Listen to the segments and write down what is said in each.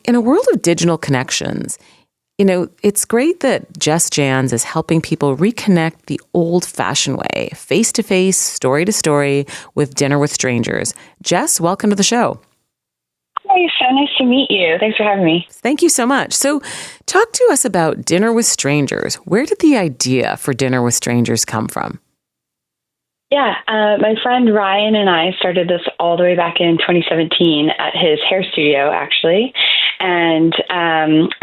in a world of digital connections, it's great that Jess Janz is helping people reconnect the old-fashioned way, face-to-face, story-to-story, with Dinner with Strangers. Jess, welcome to the show. Hey, so nice to meet you. Thanks for having me. Thank you so much. So talk to us about Dinner with Strangers. Where did the idea for Dinner with Strangers come from? Yeah, my friend Ryan and I started this all the way back in 2017 at his hair studio, actually. And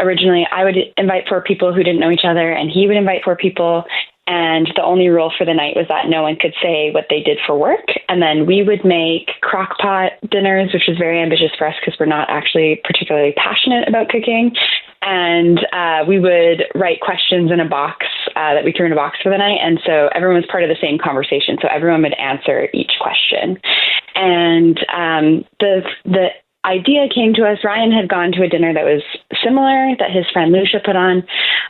originally, I would invite 4 people who didn't know each other, and he would invite 4 people. And the only rule for the night was that no one could say what they did for work. And then we would make crock pot dinners, which was very ambitious for us because we're not actually particularly passionate about cooking. And we would write questions in a box that we threw in a box for the night. And so everyone was part of the same conversation. So everyone would answer each question. And the idea came to us. Ryan had gone to a dinner that was similar that his friend Lucia put on.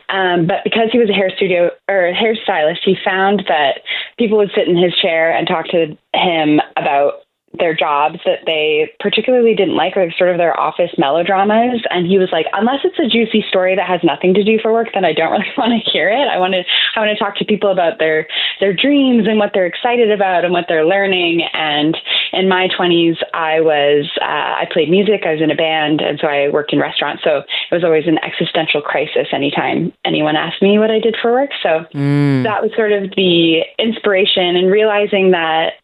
But because he was a hairstylist, he found that people would sit in his chair and talk to him about their jobs that they particularly didn't like, or sort of their office melodramas. And he was like, unless it's a juicy story that has nothing to do for work, then I don't really want to hear it. I want to talk to people about their dreams and what they're excited about and what they're learning. And in my 20s, I played music. I was in a band. And so I worked in restaurants. So it was always an existential crisis anytime anyone asked me what I did for work. So that was sort of the inspiration, and realizing that,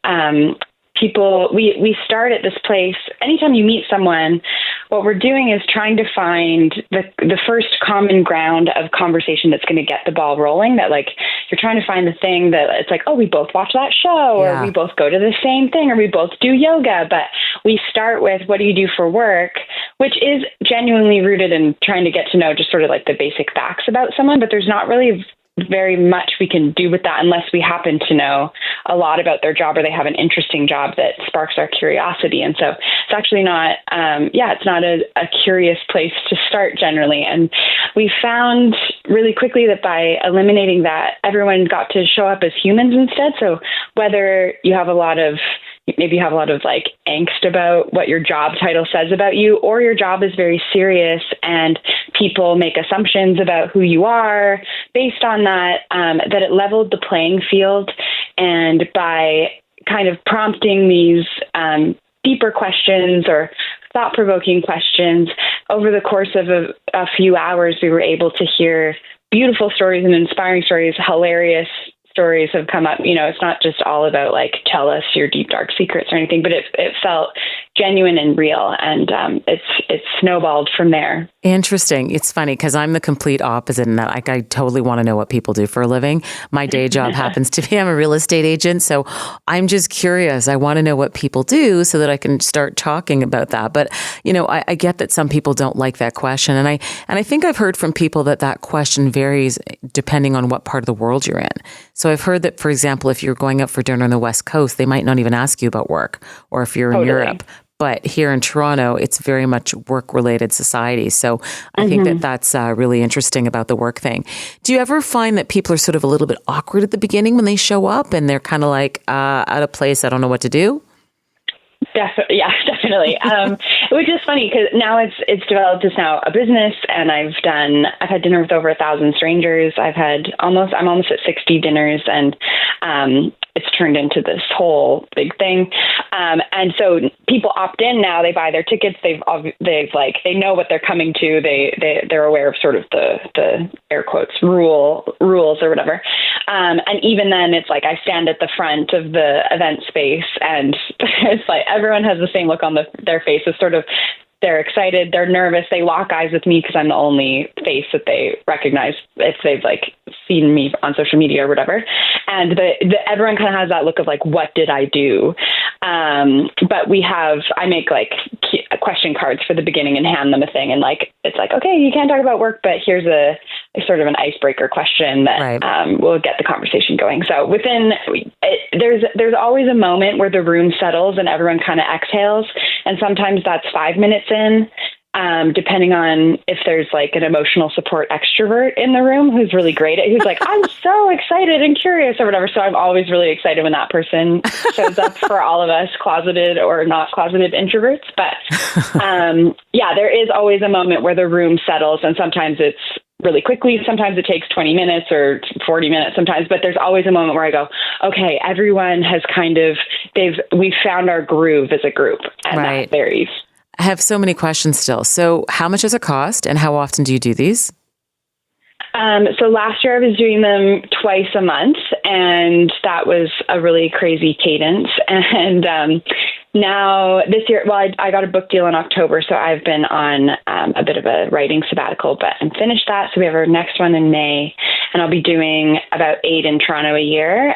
we start at this place. Anytime you meet someone, what we're doing is trying to find the first common ground of conversation that's going to get the ball rolling. That, like, you're trying to find the thing that it's like, oh, we both watch that show, or we both go to the same thing, or we both do yoga. But we start with, what do you do for work? Which is genuinely rooted in trying to get to know just sort of like the basic facts about someone. But there's not really very much we can do with that unless we happen to know a lot about their job, or they have an interesting job that sparks our curiosity. And so it's actually not, it's not a curious place to start generally. And we found really quickly that by eliminating that, everyone got to show up as humans instead. So whether you have a lot of like angst about what your job title says about you, or your job is very serious and people make assumptions about who you are based on that, that it leveled the playing field. And by kind of prompting these deeper questions or thought-provoking questions over the course of a few hours, we were able to hear beautiful stories and inspiring stories, hilarious stories have come up. It's not just all about like, tell us your deep, dark secrets or anything, but it felt genuine and real. And it's snowballed from there. Interesting. It's funny because I'm the complete opposite in that I totally want to know what people do for a living. My day job happens to be, I'm a real estate agent. So I'm just curious. I want to know what people do so that I can start talking about that. But, I get that some people don't like that question. And I think I've heard from people that question varies depending on what part of the world you're in. So I've heard that, for example, if you're going out for dinner on the West Coast, they might not even ask you about work, or if you're in Europe. But here in Toronto, it's very much work-related society. So I think that's really interesting about the work thing. Do you ever find that people are sort of a little bit awkward at the beginning when they show up and they're kind of like out of place, I don't know what to do? Definitely. Which is funny because now it's developed as now a business, and I've had dinner with over 1,000 strangers. I'm almost at 60 dinners, and it's turned into this whole big thing. And so people opt in now. They buy their tickets. They know what they're coming to. They're aware of sort of the air quotes rules or whatever. And even then, it's like I stand at the front of the event space, and it's like everyone has the same look on their face. It's sort of, they're excited, they're nervous, they lock eyes with me because I'm the only face that they recognize if they've like seen me on social media or whatever. And everyone kind of has that look of like, what did I do? But I make like question cards for the beginning and hand them a thing. And like, it's like, okay, you can't talk about work, but here's a sort of an icebreaker question that will get the conversation going. So there's always a moment where the room settles and everyone kind of exhales. And sometimes that's 5 minutes in. depending on if there's like an emotional support extrovert in the room who's really great who's like, I'm so excited and curious or whatever. So I'm always really excited when that person shows up for all of us closeted or not closeted introverts. But yeah, there is always a moment where the room settles, and sometimes it's really quickly. Sometimes it takes 20 minutes or 40 minutes sometimes, but there's always a moment where I go, okay, everyone has we've found our groove as a group, and that varies. I have so many questions still. So how much does it cost, and how often do you do these? So last year I was doing them twice a month, and that was a really crazy cadence. And now this year, well, I got a book deal in October, so I've been on a bit of a writing sabbatical, but I'm finished that. So we have our next one in May, and I'll be doing about 8 in Toronto a year.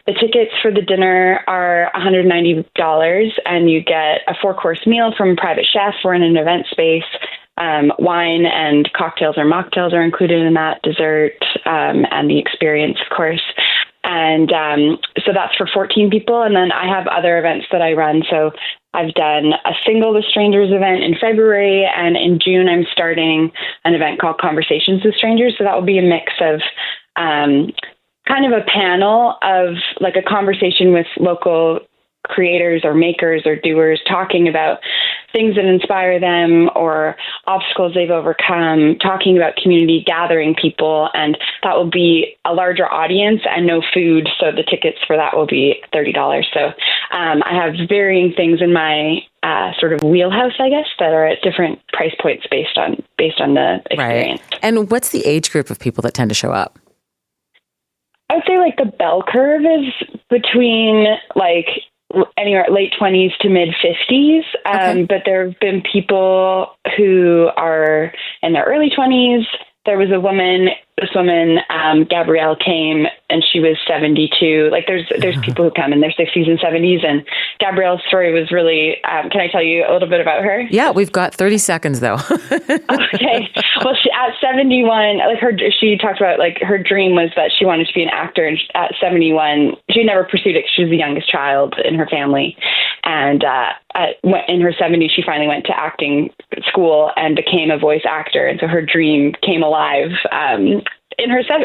The tickets for the dinner are $190, and you get a 4-course meal from a private chef. We're in an event space. Wine and cocktails or mocktails are included in that, dessert, and the experience, of course. And so that's for 14 people. And then I have other events that I run. So I've done a Single with Strangers event in February, and in June I'm starting an event called Conversations with Strangers. So that will be a mix of kind of a panel of like a conversation with local creators or makers or doers talking about things that inspire them or obstacles they've overcome, talking about community, gathering people, and that will be a larger audience and no food. So the tickets for that will be $30. So I have varying things in my sort of wheelhouse, I guess, that are at different price points based on the experience. Right. And what's the age group of people that tend to show up? I would say like the bell curve is between like anywhere late 20s to mid 50s. But there have been people who are in their early 20s. There was this woman, Gabrielle, came and she was 72. Like there's people who come in their 60s and 70s, and Gabrielle's story was really, can I tell you a little bit about her? Yeah, we've got 30 seconds though. Okay. Well, at 71, she talked about like her dream was that she wanted to be an actor. And at 71, she never pursued it. She was the youngest child in her family. And in her 70s, she finally went to acting school and became a voice actor. And so her dream came alive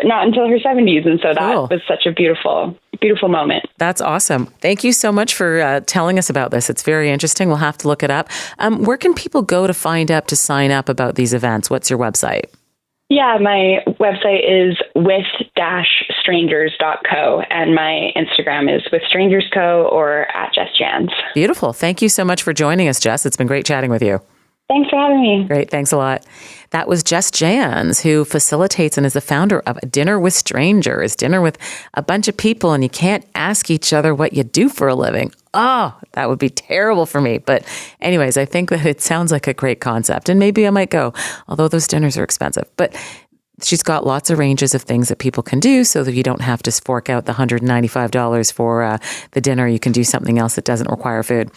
not until her 70s. And so that was such a beautiful, beautiful moment. That's awesome. Thank you so much for telling us about this. It's very interesting. We'll have to look it up. Where can people go to sign up about these events? What's your website? Yeah, my website is with-strangers.co, and my Instagram is withstrangersco or at Jess Janz. Beautiful. Thank you so much for joining us, Jess. It's been great chatting with you. Thanks for having me. Great. Thanks a lot. That was Jess Janz, who facilitates and is the founder of Dinner with Strangers, dinner with a bunch of people, and you can't ask each other what you do for a living. Oh, that would be terrible for me. But anyways, I think that it sounds like a great concept, and maybe I might go, although those dinners are expensive. But she's got lots of ranges of things that people can do so that you don't have to fork out the $195 for the dinner. You can do something else that doesn't require food.